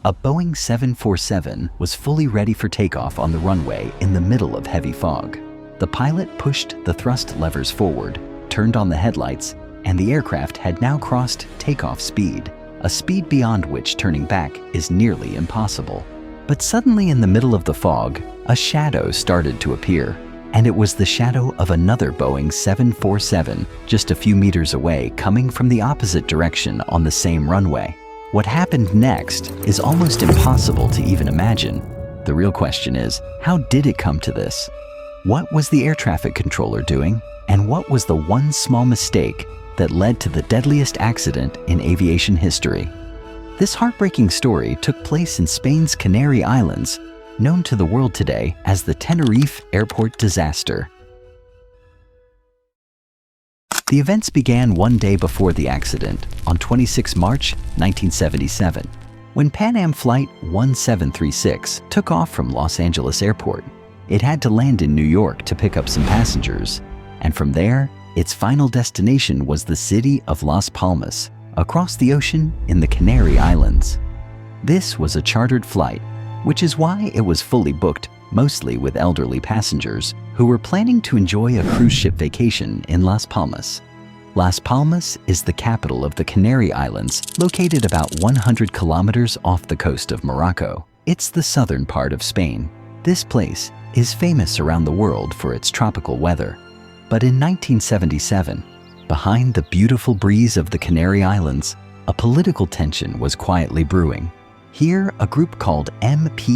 A Boeing 747 was fully ready for takeoff on the runway in the middle of heavy fog. The pilot pushed the thrust levers forward, turned on the headlights, and the aircraft had now crossed takeoff speed, a speed beyond which turning back is nearly impossible. But suddenly in the middle of the fog, a shadow started to appear, and it was the shadow of another Boeing 747 just a few meters away, coming from the opposite direction on the same runway. What happened next is almost impossible to even imagine. The real question is, how did it come to this? What was the air traffic controller doing? And what was the one small mistake that led to the deadliest accident in aviation history? This heartbreaking story took place in Spain's Canary Islands, known to the world today as the Tenerife Airport Disaster. The events began one day before the accident, on 26 March 1977, when Pan Am Flight 1736 took off from Los Angeles Airport. It had to land in New York to pick up some passengers, and from there, its final destination was the city of Las Palmas, across the ocean in the Canary Islands. This was a chartered flight, which is why it was fully booked, mostly with elderly passengers who were planning to enjoy a cruise ship vacation in Las Palmas. Las Palmas is the capital of the Canary Islands, located about 100 kilometers off the coast of Morocco. It's the southern part of Spain. This place is famous around the world for its tropical weather. But in 1977, behind the beautiful breeze of the Canary Islands, a political tension was quietly brewing. Here, a group called MPAIAC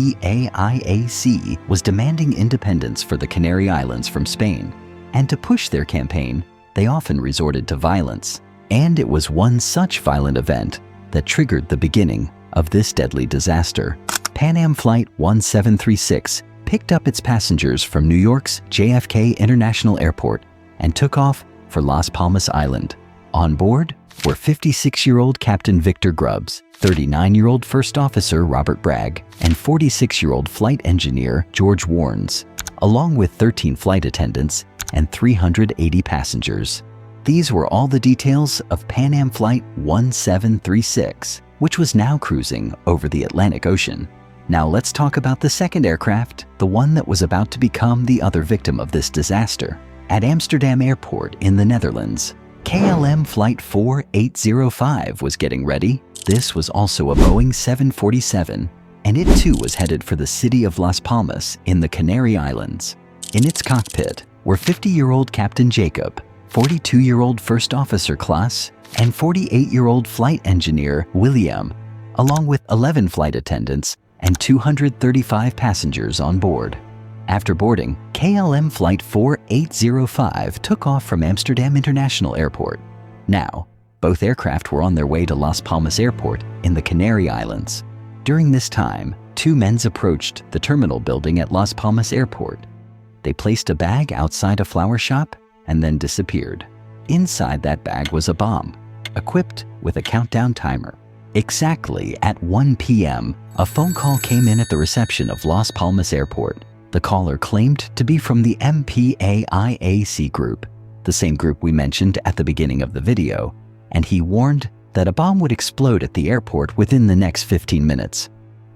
was demanding independence for the Canary Islands from Spain, and to push their campaign, they often resorted to violence. And it was one such violent event that triggered the beginning of this deadly disaster. Pan Am Flight 1736 picked up its passengers from New York's JFK International Airport and took off for Las Palmas Island. On board were 56-year-old Captain Victor Grubbs, 39-year-old First Officer Robert Bragg, and 46-year-old Flight Engineer George Warnes, along with 13 flight attendants and 380 passengers. These were all the details of Pan Am Flight 1736, which was now cruising over the Atlantic Ocean. Now let's talk about the second aircraft, the one that was about to become the other victim of this disaster. At Amsterdam Airport in the Netherlands, KLM Flight 4805 was getting ready. This was also a Boeing 747, and it too was headed for the city of Las Palmas in the Canary Islands. In its cockpit were 50-year-old Captain Jacob, 42-year-old First Officer Klaas, and 48-year-old Flight Engineer William, along with 11 flight attendants and 235 passengers on board. After boarding, KLM Flight 4805 took off from Amsterdam International Airport. Now, both aircraft were on their way to Las Palmas Airport in the Canary Islands. During this time, two men approached the terminal building at Las Palmas Airport. They placed a bag outside a flower shop and then disappeared. Inside that bag was a bomb, equipped with a countdown timer. Exactly at 1 p.m., a phone call came in at the reception of Las Palmas Airport. The caller claimed to be from the MPAIAC group, the same group we mentioned at the beginning of the video, and he warned that a bomb would explode at the airport within the next 15 minutes.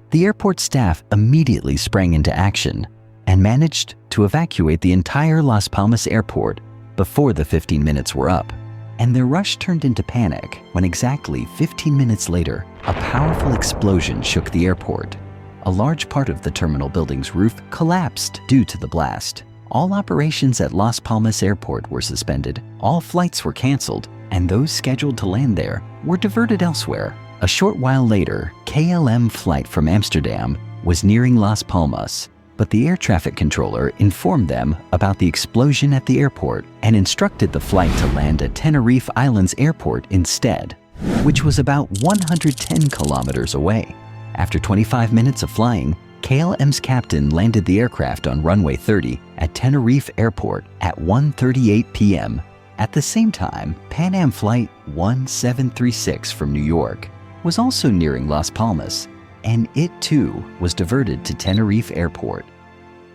The airport staff immediately sprang into action and managed to evacuate the entire Las Palmas Airport before the 15 minutes were up. And their rush turned into panic when exactly 15 minutes later, a powerful explosion shook the airport. A large part of the terminal building's roof collapsed due to the blast. All operations at Las Palmas Airport were suspended, all flights were canceled, and those scheduled to land there were diverted elsewhere. A short while later, KLM Flight from Amsterdam was nearing Las Palmas, but the air traffic controller informed them about the explosion at the airport and instructed the flight to land at Tenerife Islands Airport instead, which was about 110 kilometers away. After 25 minutes of flying, KLM's captain landed the aircraft on runway 30 at Tenerife Airport at 1:38 p.m. At the same time, Pan Am Flight 1736 from New York was also nearing Las Palmas, and it too was diverted to Tenerife Airport.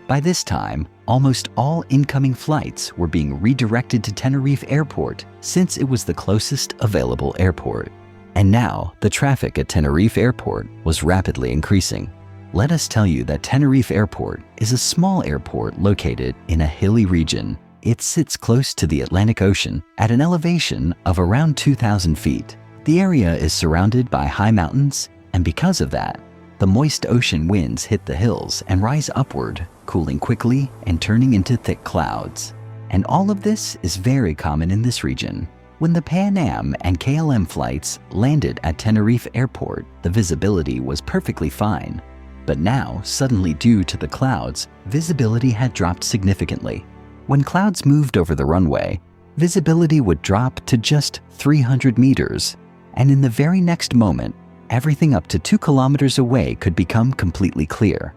By this time, almost all incoming flights were being redirected to Tenerife Airport since it was the closest available airport. And now, the traffic at Tenerife Airport was rapidly increasing. Let us tell you that Tenerife Airport is a small airport located in a hilly region. It sits close to the Atlantic Ocean at an elevation of around 2,000 feet. The area is surrounded by high mountains, and because of that, the moist ocean winds hit the hills and rise upward, cooling quickly and turning into thick clouds. And all of this is very common in this region. When the Pan Am and KLM flights landed at Tenerife Airport, the visibility was perfectly fine. But now, suddenly due to the clouds, visibility had dropped significantly. When clouds moved over the runway, visibility would drop to just 300 meters. And in the very next moment, everything up to 2 kilometers away could become completely clear.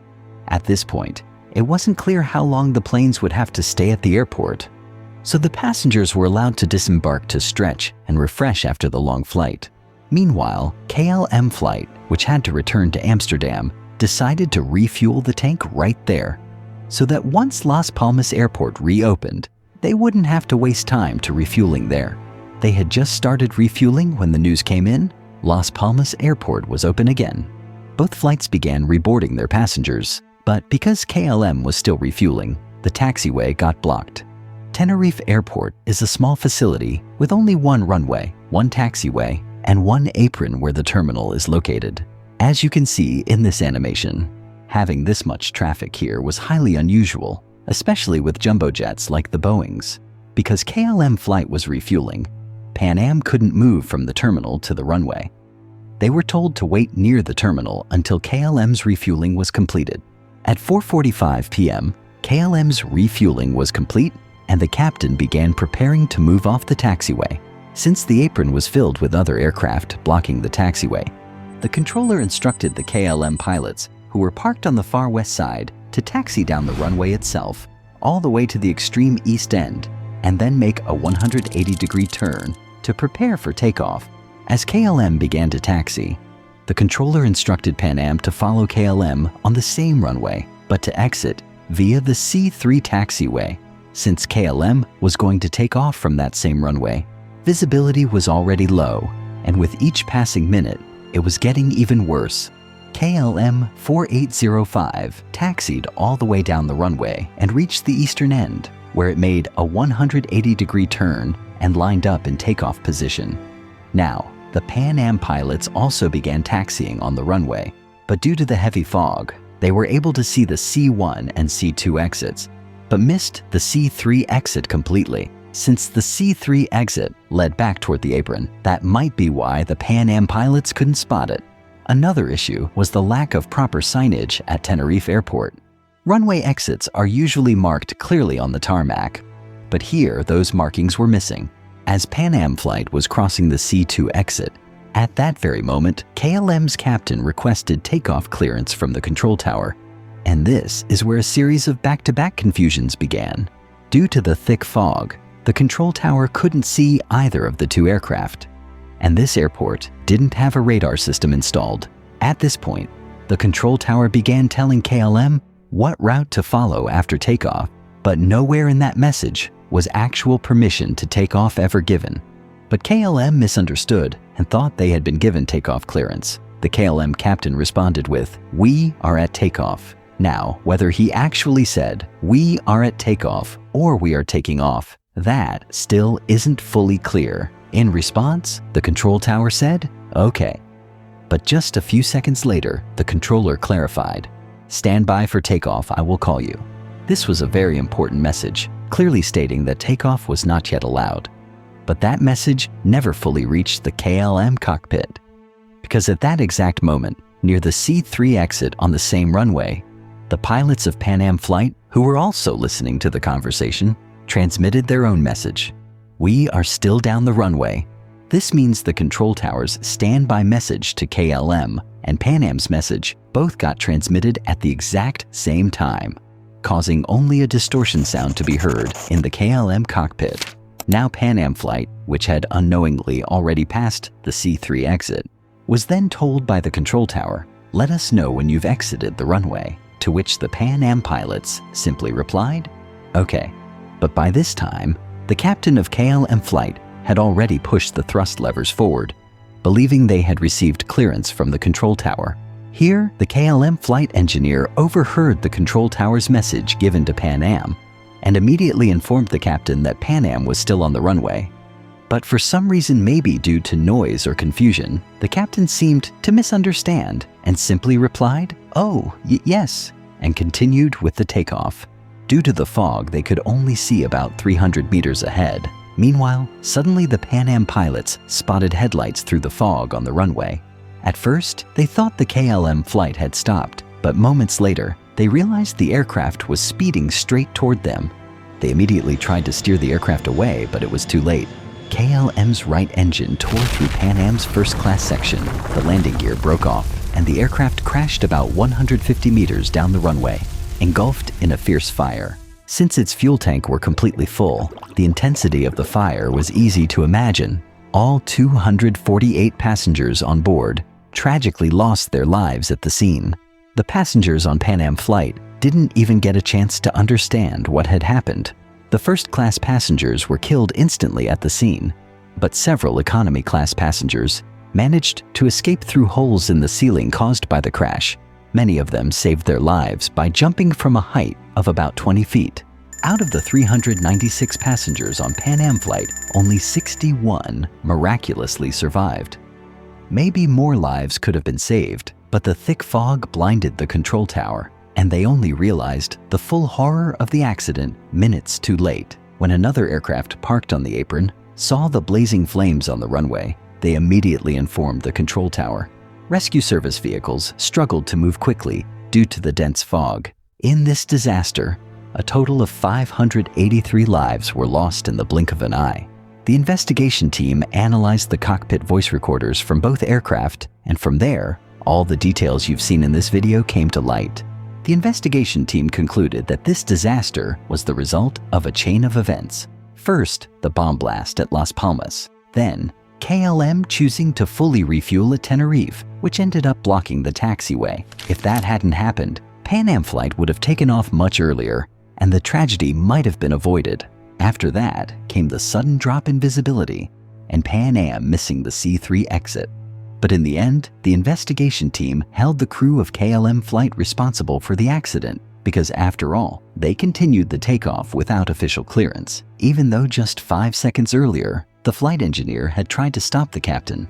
At this point, it wasn't clear how long the planes would have to stay at the airport. So the passengers were allowed to disembark to stretch and refresh after the long flight. Meanwhile, KLM Flight, which had to return to Amsterdam, decided to refuel the tank right there, so that once Las Palmas Airport reopened, they wouldn't have to waste time to refueling there. They had just started refueling when the news came in. Las Palmas Airport was open again. Both flights began reboarding their passengers, but because KLM was still refueling, the taxiway got blocked. Tenerife Airport is a small facility with only one runway, one taxiway, and one apron where the terminal is located. As you can see in this animation, having this much traffic here was highly unusual, especially with jumbo jets like the Boeings. Because KLM Flight was refueling, Pan Am couldn't move from the terminal to the runway. They were told to wait near the terminal until KLM's refueling was completed. At 4:45 p.m., KLM's refueling was complete, and the captain began preparing to move off the taxiway. Since the apron was filled with other aircraft blocking the taxiway, the controller instructed the KLM pilots, who were parked on the far west side, to taxi down the runway itself, all the way to the extreme east end, and then make a 180-degree turn to prepare for takeoff. As KLM began to taxi, the controller instructed Pan Am to follow KLM on the same runway, but to exit via the C3 taxiway. Since KLM was going to take off from that same runway, visibility was already low, and with each passing minute, it was getting even worse. KLM 4805 taxied all the way down the runway and reached the eastern end, where it made a 180-degree turn and lined up in takeoff position. Now, the Pan Am pilots also began taxiing on the runway, but due to the heavy fog, they were able to see the C1 and C2 exits, but missed the C3 exit completely. Since the C3 exit led back toward the apron, that might be why the Pan Am pilots couldn't spot it. Another issue was the lack of proper signage at Tenerife Airport. Runway exits are usually marked clearly on the tarmac, but here those markings were missing. As Pan Am Flight was crossing the C2 exit, at that very moment, KLM's captain requested takeoff clearance from the control tower. And this is where a series of back-to-back confusions began. Due to the thick fog, the control tower couldn't see either of the two aircraft. And this airport didn't have a radar system installed. At this point, the control tower began telling KLM what route to follow after takeoff, but nowhere in that message was actual permission to take off ever given. But KLM misunderstood and thought they had been given takeoff clearance. The KLM captain responded with, "We are at takeoff." Now, whether he actually said, "We are at takeoff" or "We are taking off," that still isn't fully clear. In response, the control tower said, "Okay." But just a few seconds later, the controller clarified, "Stand by for takeoff, I will call you." This was a very important message, clearly stating that takeoff was not yet allowed. But that message never fully reached the KLM cockpit, because at that exact moment, near the C3 exit on the same runway, the pilots of Pan Am Flight, who were also listening to the conversation, transmitted their own message. "We are still down the runway." This means the control tower's standby message to KLM and Pan Am's message both got transmitted at the exact same time, causing only a distortion sound to be heard in the KLM cockpit. Now Pan Am Flight, which had unknowingly already passed the C3 exit, was then told by the control tower, "Let us know when you've exited the runway," to which the Pan Am pilots simply replied, "Okay." But by this time, the captain of KLM Flight had already pushed the thrust levers forward. believing they had received clearance from the control tower. Here, the KLM flight engineer overheard the control tower's message given to Pan Am and immediately informed the captain that Pan Am was still on the runway. But for some reason, maybe due to noise or confusion, the captain seemed to misunderstand and simply replied, "Oh, yes," and continued with the takeoff. Due to the fog, they could only see about 300 meters ahead. Meanwhile, suddenly the Pan Am pilots spotted headlights through the fog on the runway. At first, they thought the KLM flight had stopped, but moments later, they realized the aircraft was speeding straight toward them. They immediately tried to steer the aircraft away, but it was too late. KLM's right engine tore through Pan Am's first-class section, the landing gear broke off, and the aircraft crashed about 150 meters down the runway, engulfed in a fierce fire. Since its fuel tank were completely full, the intensity of the fire was easy to imagine. All 248 passengers on board tragically lost their lives at the scene. The passengers on Pan Am flight didn't even get a chance to understand what had happened. The first-class passengers were killed instantly at the scene, but several economy-class passengers managed to escape through holes in the ceiling caused by the crash. Many of them saved their lives by jumping from a height of about 20 feet. Out of the 396 passengers on Pan Am flight, only 61 miraculously survived. Maybe more lives could have been saved, but the thick fog blinded the control tower, and they only realized the full horror of the accident minutes too late. When another aircraft parked on the apron saw the blazing flames on the runway, they immediately informed the control tower. Rescue service vehicles struggled to move quickly due to the dense fog. In this disaster, a total of 583 lives were lost in the blink of an eye. The investigation team analyzed the cockpit voice recorders from both aircraft, and from there, all the details you've seen in this video came to light. The investigation team concluded that this disaster was the result of a chain of events. First, the bomb blast at Las Palmas. Then, KLM choosing to fully refuel at Tenerife, which ended up blocking the taxiway. If that hadn't happened, Pan Am flight would have taken off much earlier, and the tragedy might have been avoided. After that came the sudden drop in visibility and Pan Am missing the C3 exit. But in the end, the investigation team held the crew of KLM flight responsible for the accident because, after all, they continued the takeoff without official clearance, even though just 5 seconds earlier, the flight engineer had tried to stop the captain.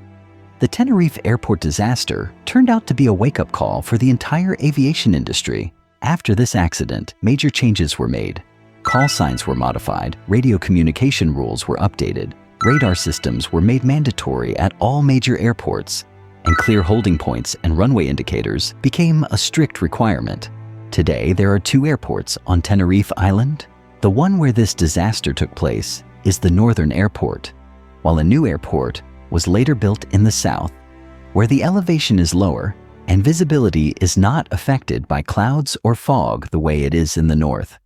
The Tenerife Airport Disaster turned out to be a wake-up call for the entire aviation industry. After this accident, major changes were made. Call signs were modified, radio communication rules were updated, radar systems were made mandatory at all major airports, and clear holding points and runway indicators became a strict requirement. Today, there are 2 airports on Tenerife Island. The one where this disaster took place is the Northern Airport, while a new airport was later built in the south, where the elevation is lower and visibility is not affected by clouds or fog the way it is in the north.